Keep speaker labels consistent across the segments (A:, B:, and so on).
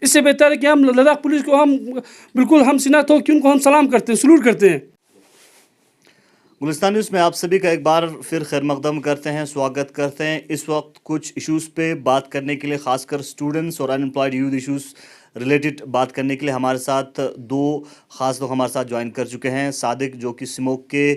A: इससे बेहतर है कि हम लद्दाख पुलिस को हम बिल्कुल हम सीना ठोक के उनको हम सलाम करते हैं, सलूट करते हैं।
B: गुलिस्तान न्यूज़ में आप सभी का एक बार फिर खैर मकदम करते हैं, स्वागत करते हैं। इस वक्त कुछ इश्यूज़ पे बात करने के लिए, खासकर स्टूडेंट्स और अनएम्प्लॉयड यूथ इश्यूज़ रिलेटेड बात करने के लिए हमारे साथ दो ख़ास लोग हमारे साथ ज्वाइन कर चुके हैं। सादिक जो कि स्मोक के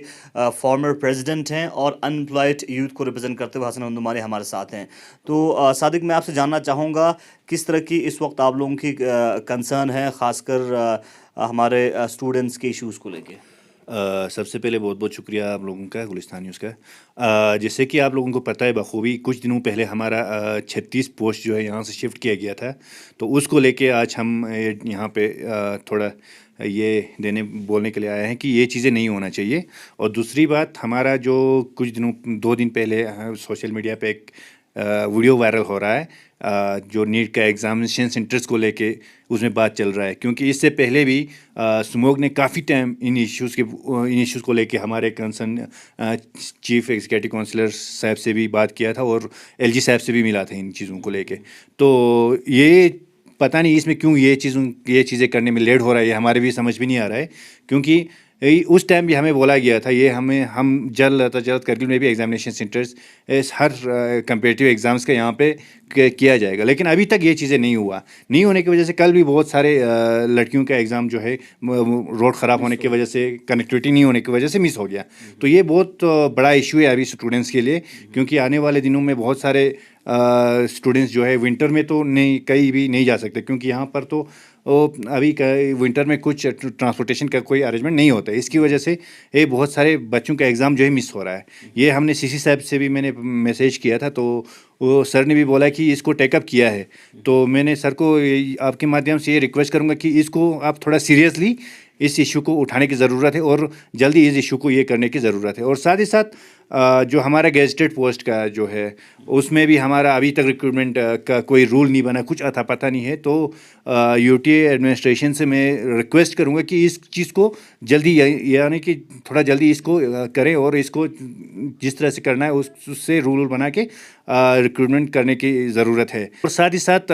B: फॉर्मर प्रेसिडेंट हैं और अनएम्प्लॉयड यूथ को रिप्रेजेंट करते हुए हसन अंदुमानी हमारे साथ हैं। तो सादिक, मैं आपसे जानना चाहूँगा किस तरह की इस वक्त आप लोगों की कंसर्न है, ख़ासकर हमारे स्टूडेंट्स के इश्यूज़ को लेके।
C: सबसे पहले बहुत बहुत शुक्रिया आप लोगों का, गुलिस्तान न्यूज़ का। जैसे कि आप लोगों को पता है बखूबी, कुछ दिनों पहले हमारा 36 पोस्ट जो है यहाँ से शिफ्ट किया गया था। तो उसको लेके आज हम यहाँ पे थोड़ा ये बोलने के लिए आए हैं कि ये चीज़ें नहीं होना चाहिए। और दूसरी बात, हमारा जो कुछ दिनों 2 दिन पहले सोशल मीडिया पे एक वीडियो वायरल हो रहा है, जो नीट का एग्ज़ामिनेशन सेंटर्स को लेके उसमें बात चल रहा है। क्योंकि इससे पहले भी स्मोक ने काफ़ी टाइम इन इश्यूज़ को लेके हमारे कंसर्न चीफ एग्जीक्यूटिव काउंसलर साहब से भी बात किया था और एलजी साहब से भी मिला था इन चीज़ों को लेके। तो ये पता नहीं इसमें क्यों ये चीज़ें करने में लेट हो रहा है, ये हमारे भी समझ भी नहीं आ रहा है। क्योंकि उस टाइम भी हमें बोला गया था ये हम जल्द करगिल में भी एग्जामिनेशन सेंटर्स हर कंपेटिटिव एग्ज़ाम्स का यहाँ पे किया जाएगा, लेकिन अभी तक ये चीज़ें नहीं होने की वजह से कल भी बहुत सारे लड़कियों का एग्ज़ाम जो है रोड ख़राब होने की वजह से, कनेक्टिविटी नहीं होने की वजह से मिस हो गया। तो ये बहुत बड़ा इशू है अभी स्टूडेंट्स के लिए, क्योंकि आने वाले दिनों में बहुत सारे स्टूडेंट्स जो है विंटर में तो कहीं भी नहीं जा सकते, क्योंकि यहाँ पर तो अभी विंटर में कुछ ट्रांसपोर्टेशन का कोई अरेंजमेंट नहीं होता है। इसकी वजह से ये बहुत सारे बच्चों का एग्ज़ाम जो है मिस हो रहा है। ये हमने सीसी साहब से भी मैंने मैसेज किया था, तो वो सर ने भी बोला कि इसको टेकअप किया है। तो मैंने सर को आपके माध्यम से ये रिक्वेस्ट करूँगा कि इसको आप थोड़ा सीरियसली इस इशू को उठाने की ज़रूरत है और जल्दी इस इशू को ये करने की ज़रूरत है। और साथ ही साथ जो हमारा गेजेटेड पोस्ट का जो है उसमें भी हमारा अभी तक रिक्रूटमेंट का कोई रूल नहीं बना, कुछ अता पता नहीं है। तो यूटीए एडमिनिस्ट्रेशन से मैं रिक्वेस्ट करूँगा कि इस चीज़ को जल्दी, यानी कि थोड़ा जल्दी इसको करें और इसको जिस तरह से करना है उससे रूल बना के रिक्रूटमेंट करने की ज़रूरत है। और साथ ही साथ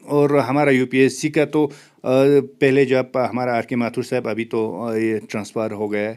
C: और हमारा यूपीएससी का तो पहले जब हमारा आर के माथुर साहब अभी तो ये ट्रांसफ़र हो गया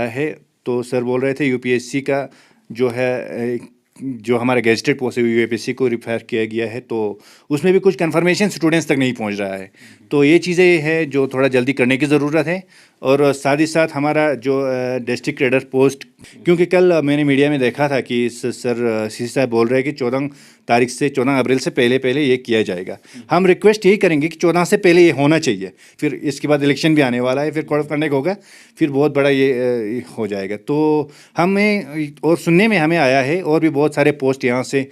C: है, तो सर बोल रहे थे यूपीएससी का जो है जो हमारा गेजेटेड पोस्ट है यूपीएससी को रिफ़र किया गया है, तो उसमें भी कुछ कन्फर्मेशन स्टूडेंट्स तक नहीं पहुंच रहा है। तो ये चीज़ें हैं जो थोड़ा जल्दी करने की ज़रूरत है। और साथ ही साथ हमारा जो डिस्ट्रिक्ट कैडर पोस्ट, क्योंकि कल मैंने मीडिया में देखा था कि सर सी साहब बोल रहे हैं कि 14 तारीख से 14 अप्रैल से पहले ये किया जाएगा। हम रिक्वेस्ट यही करेंगे कि 14 से पहले ये होना चाहिए। फिर इसके बाद इलेक्शन भी आने वाला है, फिर कोड ऑफ कंडक्ट होगा, फिर बहुत बड़ा ये हो जाएगा। तो हमें और सुनने में हमें आया है और भी बहुत सारे पोस्ट यहाँ से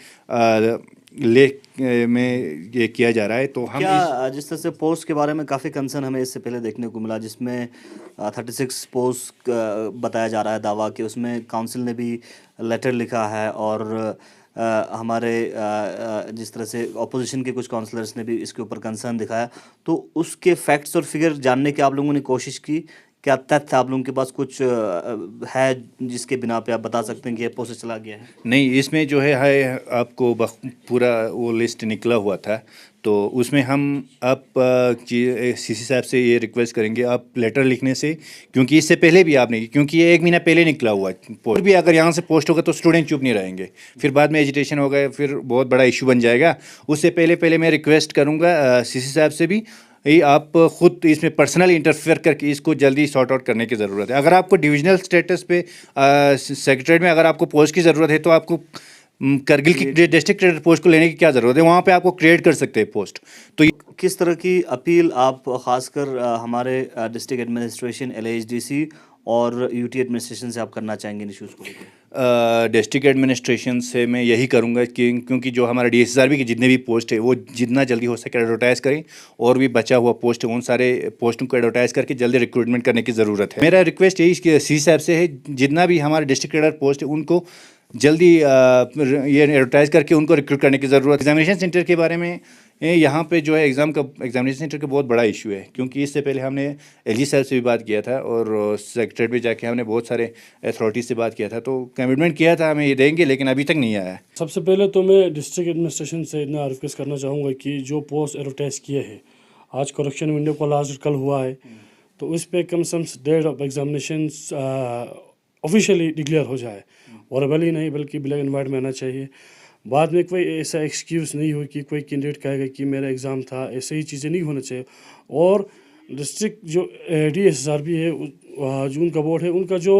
C: में ये किया जा रहा है। तो हम
B: क्या जिस तरह से पोस्ट के बारे में काफ़ी कंसर्न हमें इससे पहले देखने को मिला, जिसमें 36 पोस्ट बताया जा रहा है दावा कि उसमें काउंसिल ने भी लेटर लिखा है और हमारे जिस तरह से ऑपोजिशन के कुछ काउंसलर्स ने भी इसके ऊपर कंसर्न दिखाया। तो उसके फैक्ट्स और फिगर जानने की आप लोगों ने कोशिश की? क्या तथ्य आप लोगों के पास कुछ है जिसके बिना पे आप बता सकते हैं कि ये पोस्ट चला गया है?
C: नहीं, इसमें जो है आपको पूरा वो लिस्ट निकला हुआ था, तो उसमें हम आप सीसी साहब से ये रिक्वेस्ट करेंगे आप लेटर लिखने से, क्योंकि इससे पहले भी आपने, क्योंकि ये 1 महीना पहले निकला हुआ है पोस्ट भी, अगर यहाँ से पोस्ट होगा तो स्टूडेंट चुप नहीं रहेंगे, फिर बाद में एजिटेशन होगा, फिर बहुत बड़ा इशू बन जाएगा। उससे पहले मैं रिक्वेस्ट करूँगा सीसी साहब से भी, ये आप खुद इसमें पर्सनल इंटरफेयर करके इसको जल्दी सॉर्ट आउट करने की ज़रूरत है। अगर आपको डिविजनल स्टेटस पे सेक्रेटरीट में अगर आपको पोस्ट की ज़रूरत है, तो आपको करगिल की डिस्ट्रिक्ट कैडर पोस्ट को लेने की क्या ज़रूरत है, वहाँ पे आपको क्रिएट कर सकते हैं पोस्ट। तो
B: किस तरह की अपील आप खासकर हमारे डिस्ट्रिक्ट एडमिनिस्ट्रेशन, LHDC और यूटी एडमिनिस्ट्रेशन से आप करना चाहेंगे इन इशूज़ को लेकर?
C: डिस्ट्रिक्ट एडमिनिस्ट्रेशन से मैं यही करूंगा कि क्योंकि जो हमारा DSSRB की जितने भी पोस्ट है वो जितना जल्दी हो सके एडवर्टाइज़ करें, और भी बचा हुआ पोस्ट है उन सारे पोस्टों को एडवर्टाइज़ करके जल्दी रिक्रूटमेंट करने की ज़रूरत है। मेरा रिक्वेस्ट यही सी साहब से है, जितना भी हमारे डिस्ट्रिक्ट कैडर पोस्ट है उनको जल्दी ये एडवर्टाइज़ करके उनको रिक्रूट करने की ज़रूरत है। एग्जामिनेशन सेंटर के बारे में यहाँ पे जो है एग्जामिनेशन सेंटर का बहुत बड़ा इशू है, क्योंकि इससे पहले हमने LG साहब से भी बात किया था और सेक्रेटरीट भी जाके हमने बहुत सारे अथॉरिटी से बात किया था, तो कमिटमेंट किया था हमें ये देंगे, लेकिन अभी तक नहीं आया है।
A: सबसे पहले तो मैं डिस्ट्रिक्ट एडमिनिस्ट्रेशन से इतना रिक्वेस्ट करना चाहूँगा कि जो पोस्ट एडवर्टाइज़ किए हैं आज करेक्शन विंडो को लास्ट कल हुआ है, तो उस पर कम से कम date of examination officially declare हो जाए। वर्बली ही नहीं बल्कि ब्लैक एंड वाइट में आना चाहिए। बाद में कोई ऐसा एक्सक्यूज़ नहीं हो कि कोई कैंडिडेट कहेगा कि मेरा एग्ज़ाम था, ऐसे ही चीज़ें नहीं होना चाहिए। और डिस्ट्रिक्ट जो DSSRB है जो उनका बोर्ड है, उनका जो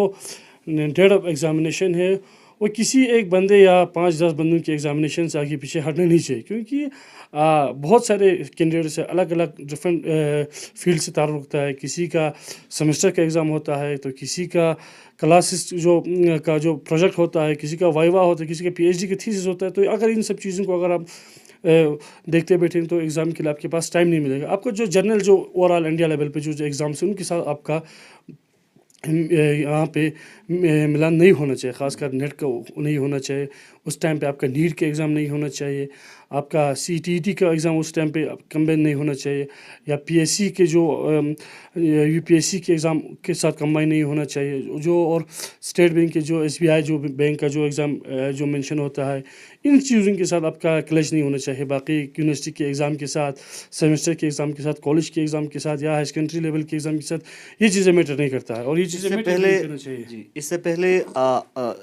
A: डेट ऑफ एग्ज़ामिनेशन है वो किसी एक बंदे या 5-10 बंदों के एग्ज़ामिनेशन से आगे पीछे हटना नहीं चाहिए, क्योंकि बहुत सारे कैंडिडेट से अलग अलग डिफरेंट फील्ड से ताल्लुक़ रखता है। किसी का सेमेस्टर का एग्ज़ाम होता है, तो किसी का क्लासेस जो प्रोजेक्ट होता है, किसी का वाइवा होता है, किसी का PhD का थीसिस होता है। तो अगर इन सब चीज़ों को अगर आप देखते बैठेंगे तो एग्ज़ाम के लिए आपके पास टाइम नहीं मिलेगा। आपको जो जनरल जो ओवरऑल इंडिया लेवल पे जो एग्ज़ाम्स हैं उनके साथ आपका यहाँ पे मिलान नहीं होना चाहिए, ख़ासकर नेट का नहीं होना चाहिए। उस टाइम पे आपका नीट का एग्ज़ाम नहीं होना चाहिए, आपका CTET का एग्ज़ाम उस टाइम पे कंबाइन नहीं होना चाहिए, या PSC के जो UPSC के एग्ज़ाम के साथ कंबाइन नहीं होना चाहिए। जो और स्टेट बैंक के जो SBI जो बैंक का जो एग्ज़ाम जो मेंशन होता है, इन चीज़ों के साथ आपका क्लैश नहीं होना चाहिए। बाकी यूनिवर्सिटी के एग्ज़ाम के साथ, सेमेस्टर के एग्ज़ाम के साथ, कॉलेज के एग्ज़ाम के साथ या हाई सेकेंडरी लेवल के एग्ज़ाम के साथ ये चीज़ें मैटर नहीं करता है, और ये चीज़ें मैटर नहीं करना चाहिए।
B: जी, इससे पहले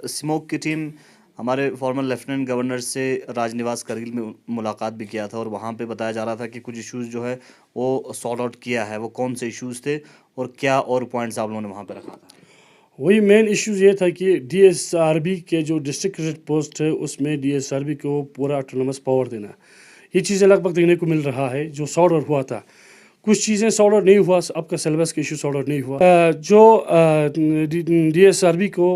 B: स्मोक की टीम हमारे फॉर्मर लेफ्टिनेंट गवर्नर से राजनिवास करगिल में मुलाकात भी किया था, और वहाँ पे बताया जा रहा था कि कुछ इश्यूज़ जो है वो सॉर्ट आउट किया है। वो कौन से इश्यूज़ थे और क्या और पॉइंट्स आप लोगों ने वहाँ पे रखा था?
A: वही मेन इश्यूज़ ये था कि DSRB के जो डिस्ट्रिक्ट क्रेडिट पोस्ट है उसमें DSRB को पूरा ऑटोनोमस पावर देना, ये चीज़ें लगभग देखने को मिल रहा है। जो सॉर्ट आउट हुआ था, कुछ चीज़ें सॉर्ट आउट नहीं हुआ, आपका सिलेबस का इशू सॉर्ट आउट नहीं हुआ। जो DSRB को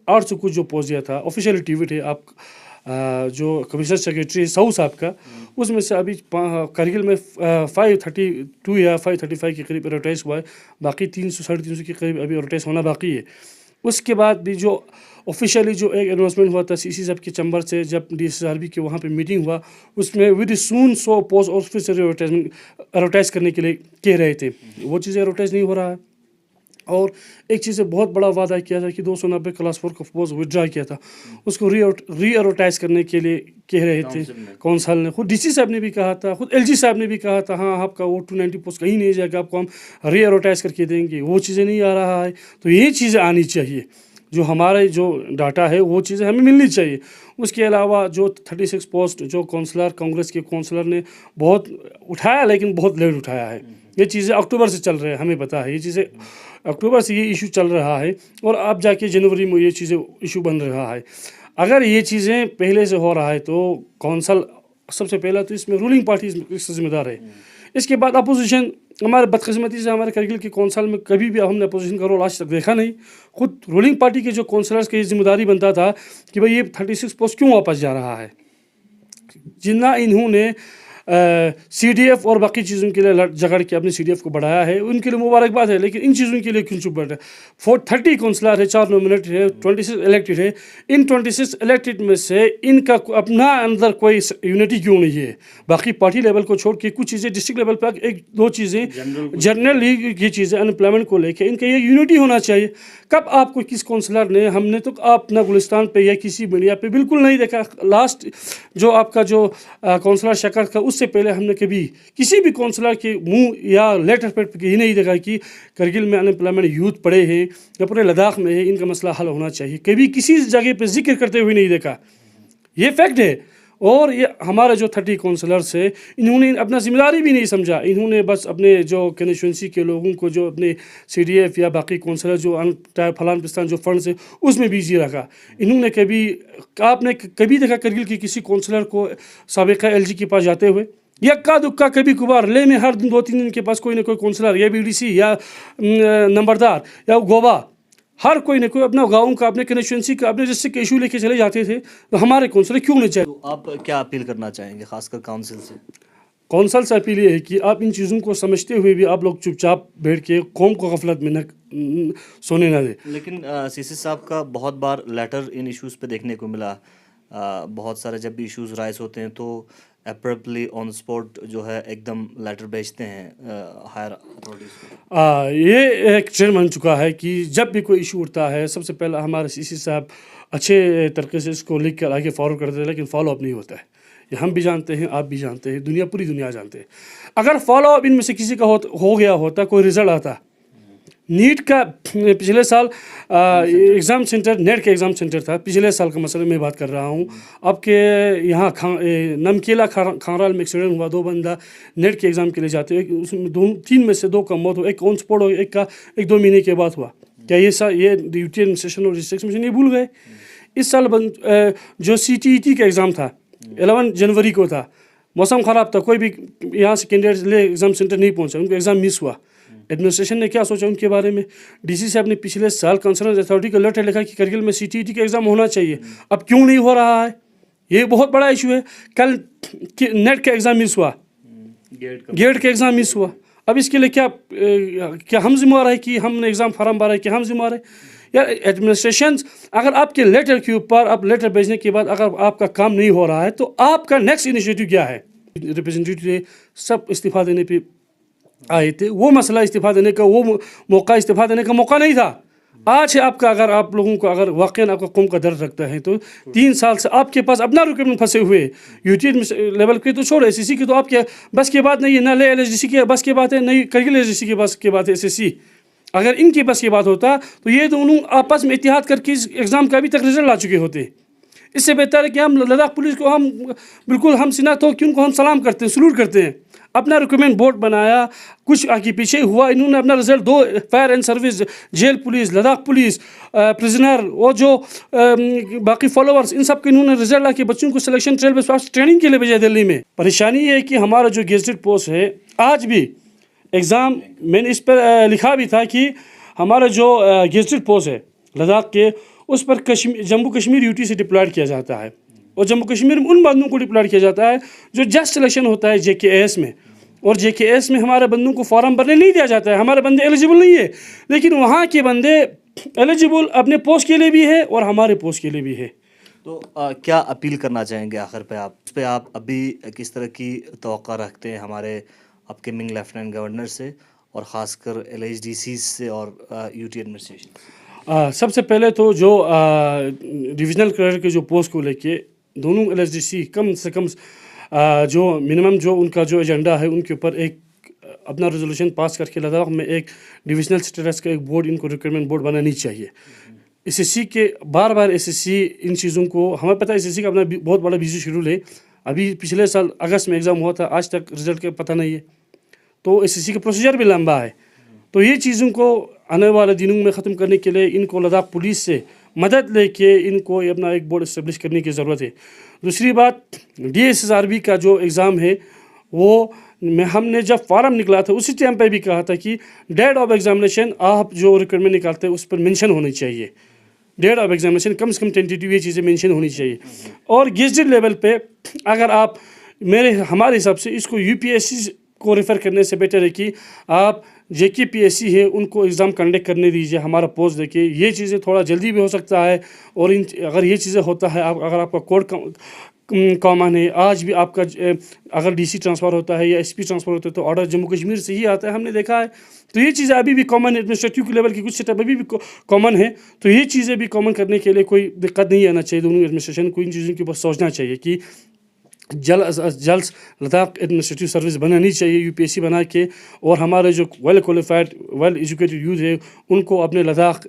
A: 800 कुछ जो पोस्ट दिया था, ऑफिशियल ट्वीट है आप जो कमिश्नर सेक्रेटरी साहू साहब का, उसमें से अभी करगिल में 532 या 535 के करीब एडवर्टाइज हुआ है। बाकी 300-350 के करीब अभी एडवर्टाइज होना बाकी है। उसके बाद भी जो ऑफिशियली जो एक अनाउंसमेंट हुआ था CC साहब के चैम्बर से, जब DSRB के वहाँ पे मीटिंग हुआ, उसमें with soon 100 post official advertise करने के लिए कह रहे थे। वो चीज़ें एडवर्टाइज नहीं हो रहा है। और एक चीज़ से बहुत बड़ा वादा किया था कि 290 क्लास 4 का पोस्ट विड्रा किया था, उसको री एडवर्टाइज करने के लिए कह रहे थे काउंसिल ने। खुद DC साहब ने भी कहा था, खुद LG साहब ने भी कहा था, हाँ आपका वो 290 पोस्ट कहीं नहीं जाएगा, आपको हम री एडवर्टाइज करके देंगे। वो चीज़ें नहीं आ रहा है, तो ये चीज़ें आनी चाहिए। जो हमारे जो डाटा है वो चीज़ें हमें मिलनी चाहिए। उसके अलावा जो 36 पोस्ट जो काउंसलर, कांग्रेस के काउंसलर ने बहुत उठाया, लेकिन बहुत लेट उठाया है। ये चीज़ें अक्टूबर से चल रहे हैं, हमें पता है ये चीज़ें अक्टूबर से ये इशू चल रहा है, और अब जाके जनवरी में ये चीज़ें इशू बन रहा है। अगर ये चीज़ें पहले से हो रहा है तो काउंसिल सबसे पहला तो इसमें रूलिंग पार्टी इससे जिम्मेदार है। इसके बाद अपोजिशन, हमारे बदकिस्मती से हमारे करगिल के काउंसिल में कभी भी हमने अपोजिशन का रोल आज तक देखा नहीं। खुद रूलिंग पार्टी के जो काउंसलर्स की जिम्मेदारी बनता था कि भाई ये 36 पोस्ट क्यों वापस जा रहा है। जितना इन्होंने CDF और बाकी चीज़ों के लिए झगड़ के अपने CDF को बढ़ाया है, उनके लिए मुबारकबाद है, लेकिन इन चीज़ों के लिए क्यों चुप बैठे। 30 काउंसलर है, 4 नॉमिनेटेड है, 26 इलेक्टेड है। इन 26 इलेक्टेड में से इनका अपना अंदर कोई यूनिटी क्यों नहीं है। बाकी पार्टी लेवल को छोड़ के कुछ चीज़ें डिस्ट्रिक्ट लेवल पर 1-2 चीज़ें जनरल लीग की चीज़ें अनएम्प्लॉयमेंट को लेकर इनका ये यूनिटी होना चाहिए। कब आपको किस काउंसलर ने, हमने तो अपना गुलिस्तान पे या किसी मीडिया पे बिल्कुल नहीं देखा। लास्ट जो आपका जो काउंसलर शकर का, उससे पहले हमने कभी किसी भी काउंसलर के मुंह या लेटर पेड पर ये नहीं देखा कि करगिल में अनएम्प्लॉयमेंट यूथ पड़े हैं या पूरे लद्दाख में है, इनका मसला हल होना चाहिए। कभी किसी जगह पे जिक्र करते हुए नहीं देखा, ये फैक्ट है। और ये हमारे जो 30 काउंसलर्स है, इन्होंने अपना जिम्मेदारी भी नहीं समझा। इन्होंने बस अपने जो कंस्टिट्यूंसी के लोगों को, जो अपने CDF या बाकी काउंसलर जो फलान पिस्तान जो फंड्स है उसमें बिजी रखा। इन्होंने कभी, आपने कभी देखा करगिल के किसी काउंसलर को साबिका LG के पास जाते हुए? यक्का दुक्का कभी कभार ले में हर दिन 2-3 दिन के पास कोई ना कोई काउंसलर या BDC या नंबरदार या गोवा, हर कोई ना कोई अपना गाँव का, अपने कंस्टिट्यूंसी का, अपने डिस्ट्रिक्ट का इशू लेके चले जाते थे। तो हमारे काउंसलर क्यों नहीं चाहिए?
B: तो आप क्या अपील करना चाहेंगे खासकर काउंसिल से?
A: काउंसिल से अपील ये है कि आप इन चीज़ों को समझते हुए भी आप लोग चुपचाप बैठ के कौम को गफलत में न सोने ना दे।
B: लेकिन CC साहब का बहुत बार लेटर इन इश्यूज़ पे देखने को मिला। बहुत सारे जब भी इश्यूज़ राइज होते हैं तो अब्रप्टली ऑन स्पॉट जो है एकदम लेटर भेजते हैं हायर अथॉरिटीज़ को।
A: ये एक ट्रेंड बन चुका है कि जब भी कोई इशू उठता है, सबसे पहले हमारे CC साहब अच्छे तरीके से इसको लिख कर आगे फॉरवर्ड करते हैं, लेकिन फॉलो अप नहीं होता है। ये हम भी जानते हैं, आप भी जानते हैं, दुनिया पूरी दुनिया जानते हैं। अगर फॉलो अप इनमें से किसी का हो गया होता, कोई रिज़ल्ट आता, नीट का पिछले साल एग्ज़ाम सेंटर, नेट का एग्ज़ाम सेंटर था, पिछले साल का मसला मैं बात कर रहा हूँ। अब के यहाँ नमकीला खांगराल में एक्सीडेंट हुआ, 2 बंदा नेट के एग्ज़ाम के लिए जाते हैं, उसमें 3 में से 2 का मौत हुआ, एक ऑन स्पॉट हो, एक का 1-2 महीने के बाद हुआ। क्या ये यूटी एडमिनिस्ट्रेशन और डिस्ट्रिक्ट मिशन ये भूल गए? इस साल जो CTET का एग्ज़ाम था 11 जनवरी को था, मौसम ख़राब था, कोई भी यहाँ से कैंडिडेट ले एग्ज़ाम सेंटर नहीं पहुँचा, उनका एग्ज़ाम मिस हुआ। एडमिनिस्ट्रेशन ने क्या सोचा उनके बारे में? DC साहब ने पिछले साल कंसर्न अथॉरिटी को लेटर लिखा कि करगिल में CTET का एग्ज़ाम होना चाहिए, अब क्यों नहीं हो रहा है? ये बहुत बड़ा इशू है। कल नेट का एग्ज़ाम मिस हुआ, गेट का एग्ज़ाम मिस हुआ, अब इसके लिए क्या हम जिम्मेवार है कि हमने एग्ज़ाम फार्म भरा है कि हम जिम्मेवार है? यार एडमिनिस्ट्रेशन, अगर आपके लेटर के ऊपर, आप लेटर भेजने के बाद अगर आपका काम नहीं हो रहा है तो आपका नेक्स्ट इनिशिएटिव क्या है? रिप्रेजेंटेटिव सब इस्तीफ़ा देने पे आए थे, वो मसला इस्तीफ़ा देने का, वो मौका इस्तीफ़ा देने का मौका नहीं था। आज है आपका, अगर आप लोगों को अगर वाकई आपका कौम का दर्द रखता है तो 3 साल से आपके पास अपना रिक्रूटमेंट फंसे हुए, यूटी लेवल के तो छोड़, SSC की तो आपके बस की बात नहीं है, ना ले LHDC के बस की बात है, नहीं करगिल LHDC के बस की बात है, SSC। अगर इनके बस की बात होता तो ये दोनों आपस में इत्तेहाद करके इस एग्ज़ाम का अभी तक रिजल्ट ला चुके होते। इससे बेहतर है कि हम लद्दाख पुलिस को हम बिल्कुल हम सिना तो कि उनको हम सलाम करते हैं, सलूट करते हैं। अपना रिक्रूटमेंट बोर्ड बनाया, कुछ आगे पीछे हुआ, इन्होंने अपना result 2 fire and service, jail police, Ladakh police, prisoner और जो बाकी फॉलोअर्स, इन सब के इन्होंने रिजल्ट ला के बच्चों को सिलेक्शन ट्रेनिंग के लिए भेजा दिल्ली में। परेशानी ये है कि हमारा जो गेजेटेड पोस्ट है, आज भी एग्ज़ाम मैंने इस पर लिखा भी था कि हमारा जो गेजेटेड पोस्ट है लद्दाख के, उस पर जम्मू कश्मीर यूटी से डिप्लॉयड किया जाता है, और जम्मू कश्मीर में उन बंदों को डिप्लॉयड किया जाता है जो जस्ट सिलेक्शन होता है JKS में, और JKS में हमारे बंदों को फॉर्म भरने नहीं दिया जाता है, हमारे बंदे एलिजिबल नहीं है। लेकिन वहाँ के बंदे एलिजिबल अपने पोस्ट के लिए भी है और हमारे पोस्ट के लिए भी है।
B: तो क्या अपील करना चाहेंगे आखिर पे आप अभी किस तरह की तवक्का रखते हैं हमारे अपकमिंग लेफ्टिनेंट गवर्नर से, और ख़ासकर LHDC से और यूटी एडमिनिस्ट्रेशन?
A: सबसे पहले तो जो डिविजनल क्लर्क के जो पोस्ट को लेके दोनों LHDC कम से कम जो मिनिमम जो उनका जो एजेंडा है, उनके ऊपर एक अपना रेजोल्यूशन पास करके लद्दाख में एक डिविजनल स्टेटस का एक बोर्ड, इनको रिक्रूटमेंट बोर्ड बनानी चाहिए। SSC के बार SSC इन चीज़ों को, हमें पता है SSC का अपना बहुत बड़ा बिजी शेड्यूल है। अभी पिछले साल अगस्त में एग्ज़ाम हुआ था, आज तक रिजल्ट का पता नहीं है, तो SSC का प्रोसीजर भी लंबा है। तो ये चीज़ों को आने वाले दिनों में ख़त्म करने के लिए इनको लद्दाख पुलिस से मदद लेके इनको अपना एक बोर्ड इस्टेब्लिश करने की ज़रूरत है। दूसरी बात, DSSRB का जो एग्ज़ाम है, वो हमने जब फार्म निकला था उसी टाइम पे भी कहा था कि डेट ऑफ एग्जामिनेशन आप जो रिक्रूटमेंट निकालते हैं उस पर मेंशन होनी चाहिए, डेट ऑफ एग्जामिनेशन कम से कम टेंटेटिव ये चीज़ें मेंशन होनी चाहिए। और गेजेटेड लेवल पे अगर आप हमारे हिसाब से इसको UPSC को रेफ़र करने से बेटर है कि आप JKPSC है उनको एग्ज़ाम कंडक्ट करने दीजिए, हमारा पोस्ट देखिए। ये चीज़ें थोड़ा जल्दी भी हो सकता है, और अगर ये चीज़ें होता है, अगर आपका कोड कॉमन है, आज भी आपका अगर DC ट्रांसफ़र होता है या SP ट्रांसफ़र होता है तो ऑर्डर जम्मू कश्मीर से ही आता है, हमने देखा है। तो ये चीज़ें अभी भी कॉमन, एडमिनिस्ट्रेटिव लेवल की कुछ सेटअप अभी भी कॉमन है, तो ये चीज़ें भी कॉमन करने के लिए कोई दिक्कत नहीं आना चाहिए। दोनों एडमिनिस्ट्रेशन को इन चीज़ों के ऊपर सोचना चाहिए कि जल्द लद्दाख एडमिनिस्ट्रेटिव सर्विस बनानी चाहिए UPSC बना के, और हमारे जो well qualified well educated youth है उनको अपने लद्दाख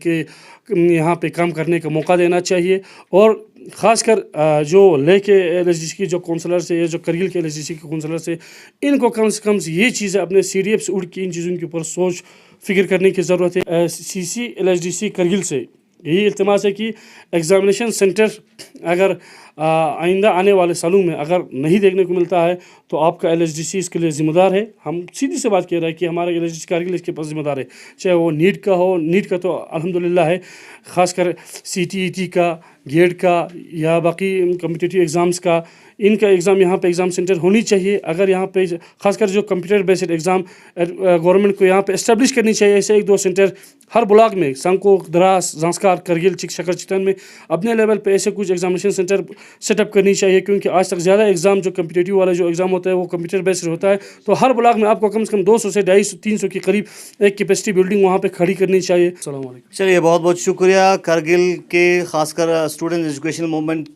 A: के यहाँ पे काम करने का मौका देना चाहिए। और ख़ासकर जो लेके LHDC की जो काउंसलर से या जो करगिल के LHDC के काउंसलर से, इनको कम से कम ये चीज़ें अपने CDF से उड़ के इन चीज़ों के ऊपर सोच फिक्र करने की ज़रूरत है। CC LHDC करगिल से यही इल्तिमास है कि एग्ज़ामिनेशन सेंटर अगर आइंदा आने वाले सालों में अगर नहीं देखने को मिलता है तो आपका LHDC इसके लिए ज़िम्मेदार है। हम सीधी से बात कह रहे हैं कि हमारा LHDC करगिल इसके पास ज़िम्मेदार है, चाहे वो नीट का हो, नीट का तो अल्हम्दुलिल्लाह है, ख़ासकर CTET का, गेट का या बाकी कम्पिटिटिव एग्ज़ाम्स का, इनका एग्ज़ाम यहाँ पे एग्ज़ाम सेंटर होनी चाहिए। अगर यहाँ पे ख़ासकर जो कंप्यूटर बेस्ड एग्ज़ाम गवर्नमेंट को यहाँ पे इस्टेब्लिश करनी चाहिए, ऐसे 1-2 सेंटर हर ब्लॉक में, संको, द्रास, जांस्कार, करगिल, शकरचितन में अपने लेवल पे ऐसे कुछ एग्जामिनेशन सेंटर सेटअप करनी चाहिए, क्योंकि आज तक ज़्यादा एग्ज़ाम जो कम्पिटेटिव वाला जो एग्ज़ाम होता है वो कंप्यूटर बेस्ड होता है। तो हर ब्लॉक में आपको कम से कम 200 से 250-300 के करीब एक कैपेसिटी बिल्डिंग वहाँ पे खड़ी करनी चाहिए। अस्सलाम वालेकुम।
B: चलिए, बहुत बहुत शुक्रिया। करगिल के खासकर स्टूडेंट एजुकेशन मूवमेंट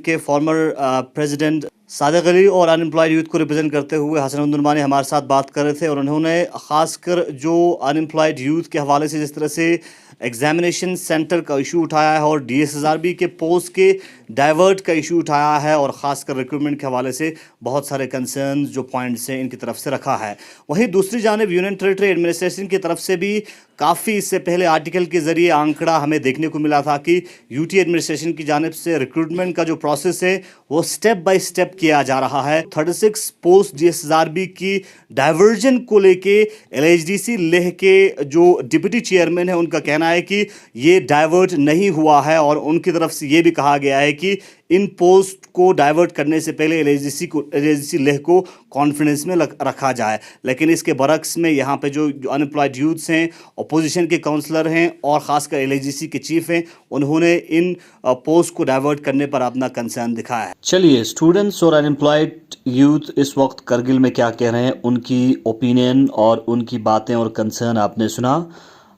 B: के फॉर्मर प्रेसिडेंट सादिक अली और अनएम्प्लॉयड यूथ को रिप्रेजेंट करते हुए हसन अब्दुल हमारे साथ बात कर रहे थे, और उन्होंने खासकर जो अनएम्प्लॉयड यूथ के हवाले से जिस तरह से एग्जामिनेशन सेंटर का इशू उठाया है और DSSRB के पोस्ट के डाइवर्ट का इशू उठाया है, और ख़ासकर रिक्रूटमेंट के हवाले से बहुत सारे कंसर्न जो पॉइंट्स हैं इनकी तरफ से रखा है। वहीं दूसरी जानिब यूनियन टेरिटरी एडमिनिस्ट्रेशन की तरफ से भी काफ़ी इससे पहले आर्टिकल के ज़रिए आंकड़ा हमें देखने को मिला था कि UT एडमिनिस्ट्रेशन की जानिब से रिक्रूटमेंट का जो प्रोसेस है वो स्टेप बाय स्टेप किया जा रहा है। 36 पोस्ट DSSRB की डाइवर्जन को लेके LHDC लेह के जो डिप्टी चेयरमैन है उनका कहना है कि ये डाइवर्ट नहीं हुआ है, और उनकी तरफ से ये भी कहा गया है कि इन पोस्ट को डाइवर्ट करने से पहले LHDC लेह को कॉन्फिडेंस में रखा जाए। लेकिन इसके बरक्स में यहाँ पे जो अनएम्प्लॉयड यूथ्स हैं, अपोजिशन के काउंसलर हैं और ख़ासकर LHDC के चीफ हैं, उन्होंने इन पोस्ट को डाइवर्ट करने पर अपना कंसर्न दिखाया है। चलिए, स्टूडेंट्स और अनएम्प्लॉयड यूथ इस वक्त करगिल में क्या कह रहे हैं, उनकी ओपिनियन और उनकी बातें और कंसर्न आपने सुना।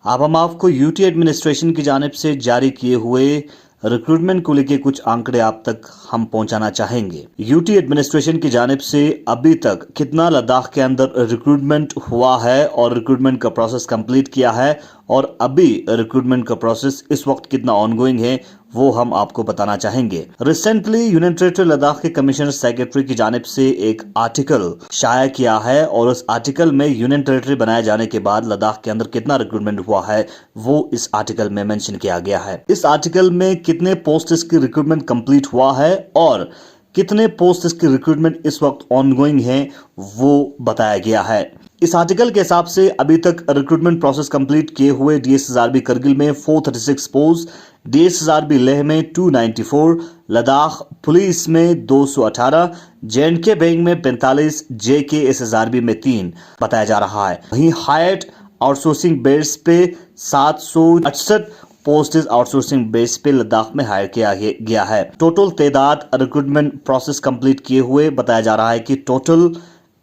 B: अब हम आपको UT एडमिनिस्ट्रेशन की जानिब से जारी किए हुए रिक्रूटमेंट को लेके कुछ आंकड़े आप तक हम पहुंचाना चाहेंगे। UT एडमिनिस्ट्रेशन की जानिब से अभी तक कितना लद्दाख के अंदर रिक्रूटमेंट हुआ है और रिक्रूटमेंट का प्रोसेस कंप्लीट किया है, और अभी रिक्रूटमेंट का प्रोसेस इस वक्त कितना ऑनगोइंग है, वो हम आपको बताना चाहेंगे। रिसेंटली यूनियन टेरिटरी लद्दाख के कमिश्नर सेक्रेटरी की जानिब से एक आर्टिकल शाया किया है, और उस आर्टिकल में यूनियन टेरिटरी बनाए जाने के बाद लद्दाख के अंदर कितना रिक्रूटमेंट हुआ है वो इस आर्टिकल में मेंशन किया गया है। इस आर्टिकल में कितने पोस्ट की रिक्रूटमेंट कंप्लीट हुआ है और कितने पोस्ट की रिक्रूटमेंट इस वक्त ऑनगोइंग है वो बताया गया है। इस आर्टिकल के हिसाब से अभी तक रिक्रूटमेंट प्रोसेस कंप्लीट किए हुए DSSRB करगिल में 436 पोस्ट, DSSRB लेह में 294, लद्दाख पुलिस में 218, JNK बैंक में 45, JK SSRB में 3 बताया जा रहा है। वहीं हायट आउटसोर्सिंग बेस पे 768 पोस्ट आउटसोर्सिंग बेस पे लद्दाख में हायर किया गया है। टोटल तादाद रिक्रूटमेंट प्रोसेस कंप्लीट किए हुए बताया जा रहा है कि टोटल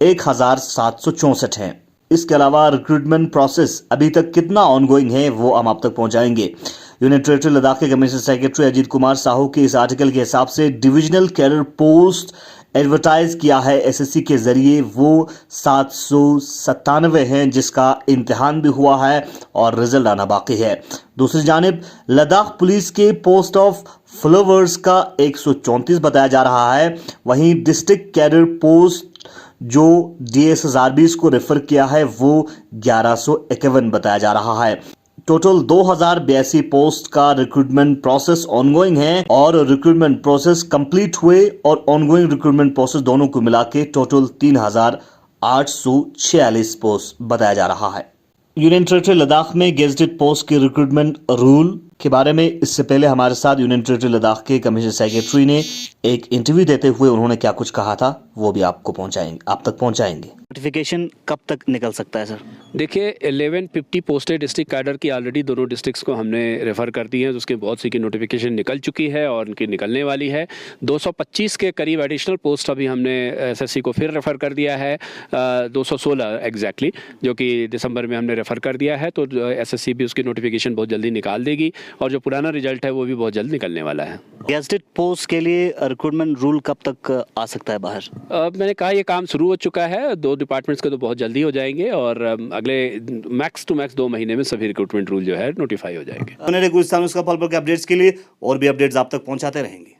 B: 1764 हैं। इसके अलावा रिक्रूटमेंट प्रोसेस अभी तक कितना ऑनगोइंग है वो हम आप तक पहुंचाएंगे। यूनियन टेरिटरी लद्दाख के कमिश्नर सेक्रेटरी अजीत कुमार साहू के इस आर्टिकल के हिसाब से डिविजनल कैडर पोस्ट एडवर्टाइज किया है SSC के जरिए वो 797 हैं, जिसका इम्तिहान भी हुआ है और रिजल्ट आना बाकी है। दूसरी जानिब लद्दाख पुलिस के पोस्ट ऑफ फ्लावर्स का 134 बताया जा रहा है। वहीं डिस्ट्रिक्ट कैडर पोस्ट जो DSSRB को रेफर किया है वो 1151 बताया जा रहा है। टोटल 2082 पोस्ट का रिक्रूटमेंट प्रोसेस ऑनगोइंग है, और रिक्रूटमेंट प्रोसेस कंप्लीट हुए और ऑनगोइंग रिक्रूटमेंट प्रोसेस दोनों को मिला के टोटल 3846 पोस्ट बताया जा रहा है। यूनियन टेरिटरी लद्दाख में गेजेटेड पोस्ट के रिक्रूटमेंट रूल के बारे में इससे पहले हमारे साथ यूनियन टेरिटरी लद्दाख के कमिश्नर सेक्रेटरी ने एक इंटरव्यू देते हुए उन्होंने क्या कुछ कहा था वो भी आप तक पहुंचाएंगे। नोटिफिकेशन कब तक निकल सकता है सर?
D: देखिए, 1150 पोस्टेड डिस्ट्रिक्ट कैडर की ऑलरेडी दोनों डिस्ट्रिक्ट्स को हमने रेफ़र कर दी है, तो उसके बहुत सी की नोटिफिकेशन निकल चुकी है और उनकी निकलने वाली है। 225 के करीब एडिशनल पोस्ट अभी हमने SSC को फिर रेफ़र कर दिया है, 216 एग्जैक्टली, जो कि दिसंबर में हमने रेफ़र कर दिया है। तो SSC भी उसकी नोटिफिकेशन बहुत जल्दी निकाल देगी, और जो पुराना रिजल्ट है वो भी बहुत जल्द निकलने वाला है।
B: गेजेटेड पोस्ट के लिए रिक्रूटमेंट रूल कब तक आ सकता है बाहर?
D: मैंने कहा ये काम शुरू हो चुका है, 2 डिपार्टमेंट्स के तो बहुत जल्दी हो जाएंगे, और अगले मैक्स टू मैक्स 2 महीने में सभी रिक्रूटमेंट रूल जो है नोटिफाई हो जाएंगे।
B: गुलिस्तान न्यूज़ का पल पल के अपडेट्स के लिए और भी अपडेट्स आप तक पहुंचाते रहेंगे।